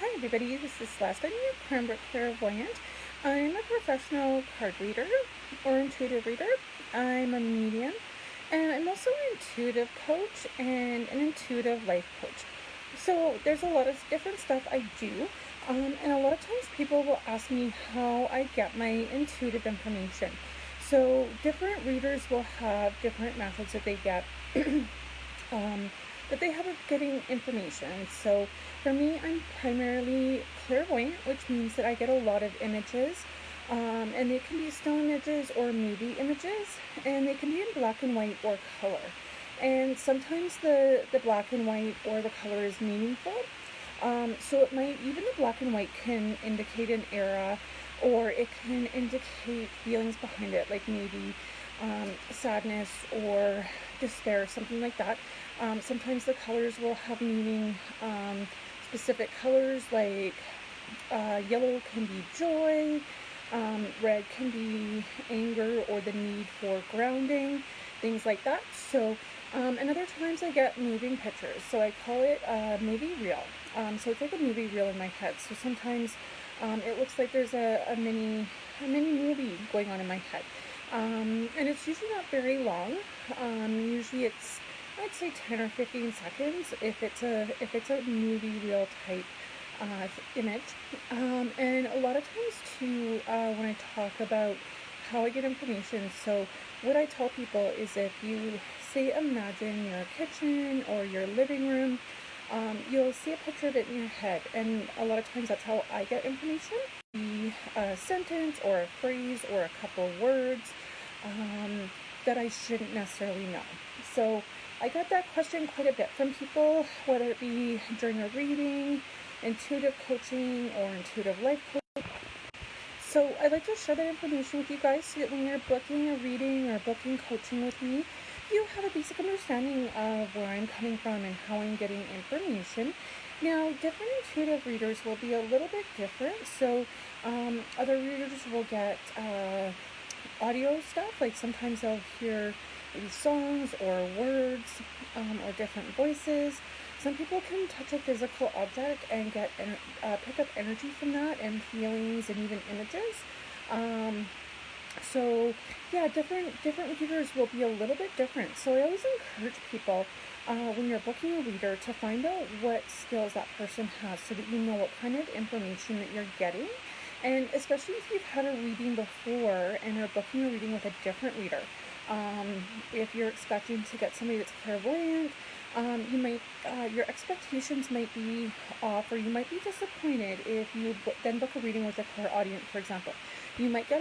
Hi everybody, this is Celeste. I'm your Cranbrook Clairvoyant. I'm a professional card reader or intuitive reader. I'm a medium and I'm also an intuitive coach and an intuitive life coach. So there's a lot of different stuff I do, and a lot of times people will ask me how I get my intuitive information. So different readers will have different methods that they get um, that they have of getting information. So for me, I'm primarily clairvoyant, which means that I get a lot of images, and they can be still images or movie images, and they can be in black and white or color. And sometimes the black and white or the color is meaningful. So it might, even the black and white can indicate an era, or it can indicate feelings behind it, like maybe sadness or despair, something like that. Sometimes the colors will have meaning, specific colors like yellow can be joy, red can be anger or the need for grounding, things like that. So, and other times I get moving pictures. So I call it a movie reel. So it's like a movie reel in my head. So sometimes it looks like there's a mini movie going on in my head. And it's usually not very long. Usually it's, I'd say 10 or 15 seconds if it's a movie reel type image. And a lot of times too, when I talk about how I get information, so what I tell people is if you say imagine your kitchen or your living room, you'll see a picture of it in your head, and a lot of times that's how I get information. A sentence or a phrase or a couple words that I shouldn't necessarily know. So I got that question quite a bit from people, whether it be during a reading, intuitive coaching, or intuitive life coaching. So I'd like to share that information with you guys so that when you're booking a reading or booking coaching with me, you have a basic understanding of where I'm coming from and how I'm getting information. Now, different intuitive readers will be a little bit different. So other readers will get audio stuff, like sometimes they'll hear maybe songs or words or different voices. Some people can touch a physical object and get pick up energy from that and feelings and even images. So yeah, different readers will be a little bit different. So I always encourage people when you're booking a reader to find out what skills that person has so that you know what kind of information that you're getting. And especially if you've had a reading before and are booking a reading with a different reader. If you're expecting to get somebody that's clairvoyant, you might your expectations might be off, or you might be disappointed if you then book a reading with a clairaudient, for example. You might get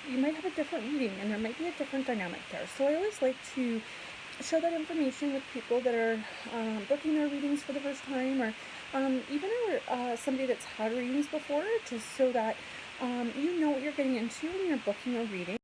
you might have a different reading, and there might be a different dynamic there. So I always like to share that information with people that are booking their readings for the first time, or even somebody that's had readings before, just so that you know what you're getting into when you're booking a reading.